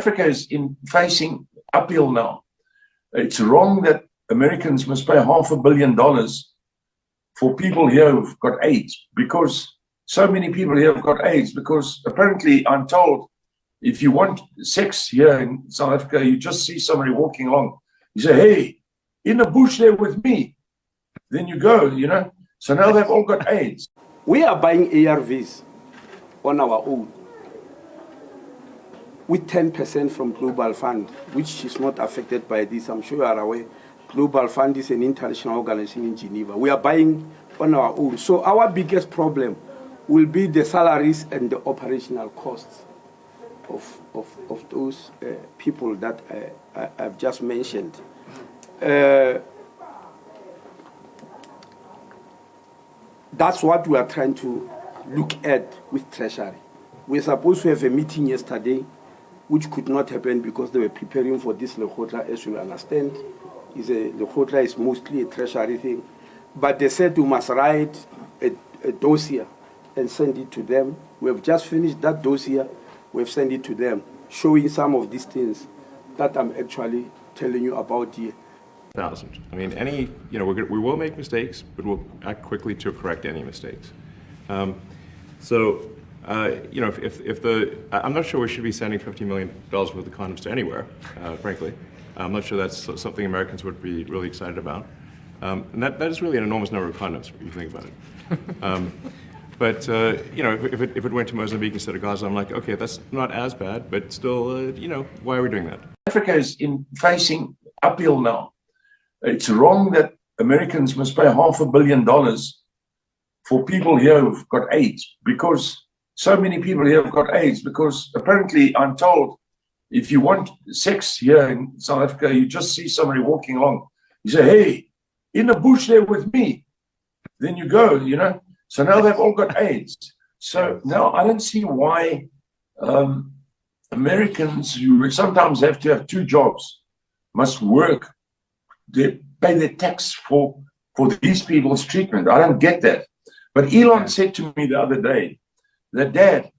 Africa is facing uphill now. It's wrong that Americans must pay $500 million for people here who've got AIDS, because so many people here have got AIDS, because apparently I'm told if you want sex here in South Africa, you just see somebody walking along. You say, hey, in the bush there with me. Then you go, you know. So now they've all got AIDS. We are buying ARVs on our own with 10% from Global Fund, which is not affected by this. I'm sure you are aware. Global Fund is an international organization in Geneva. We are buying on our own. So our biggest problem will be the salaries and the operational costs of those people that I've just mentioned. That's what we are trying to look at with Treasury. We're supposed to have a meeting yesterday, which could not happen because they were preparing for this Lekgotla, as you understand. Lekgotla is mostly a Treasury thing. But they said we must write a dossier and send it to them. We have just finished that dossier. We've sent it to them, showing some of these things that I'm actually telling you about here. I mean, we will make mistakes, but we'll act quickly to correct any mistakes. I'm not sure we should be sending $50 million worth of condoms to anywhere, frankly. I'm not sure that's something Americans would be really excited about. And that is really an enormous number of condoms, if you think about it. If it went to Mozambique instead of Gaza, I'm like, okay, that's not as bad, but still, why are we doing that? Africa is facing uphill now. It's wrong that Americans must pay $500 million for people here who've got AIDS, because so many people here have got AIDS, because apparently I'm told if you want sex here in South Africa, you just see somebody walking along. You say, hey, in the bush there with me. Then you go, you know. So now they've all got AIDS. So now I don't see why Americans, who sometimes have to have two jobs, must work. They pay their tax for these people's treatment. I don't get that. But Elon said to me the other day that, Dad,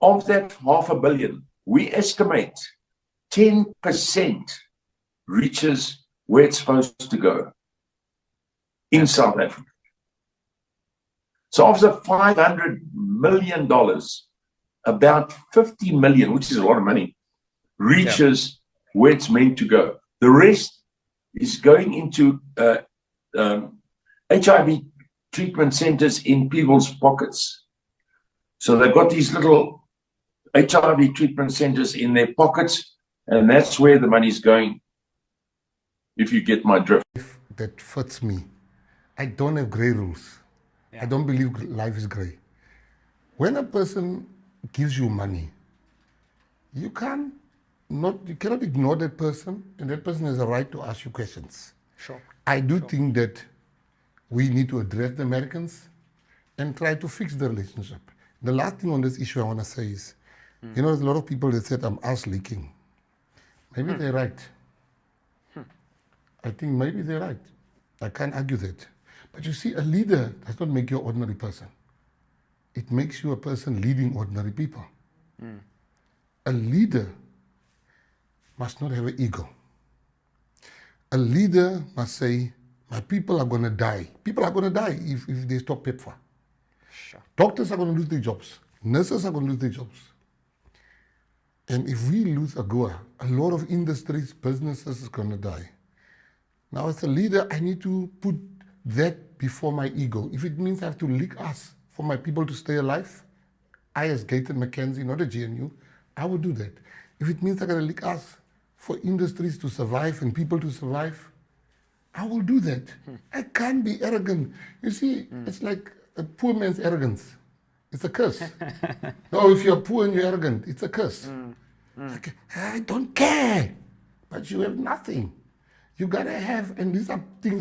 of that $500 million, we estimate 10% reaches where it's supposed to go in South Africa. So of the $500 million, about 50 million, which is a lot of money, reaches where it's meant to go. The rest is going into HIV treatment centers in people's pockets. So they've got these little HIV treatment centers in their pockets, and that's where the money's going, if you get my drift. That fits me. I don't have gray rules. I don't believe life is gray. When a person gives you money, you cannot ignore that person, and that person has a right to ask you questions. Sure. I do think that we need to address the Americans and try to fix the relationship. The last thing on this issue I want to say is, there's a lot of people that said I'm ass leaking. Maybe they're right. I think maybe they're right. I can't argue that. But you see, a leader does not make you an ordinary person. It makes you a person leading ordinary people. A leader must not have an ego. A leader must say, my people are going to die. People are going to die if they stop PEPFAR. Sure. Doctors are going to lose their jobs. Nurses are going to lose their jobs. And if we lose AGOA, a lot of industries, businesses is going to die. Now as a leader, I need to put that before my ego. If it means I have to leak us for my people to stay alive, I as Gaten McKenzie, not a GNU, I would do that. If it means I got to leak us for industries to survive and people to survive, I will do that. I can't be arrogant. You see, it's like a poor man's arrogance. It's a curse. No, if you're poor and you're arrogant, it's a curse. Like, I don't care, but you have nothing. You gotta have, and these are things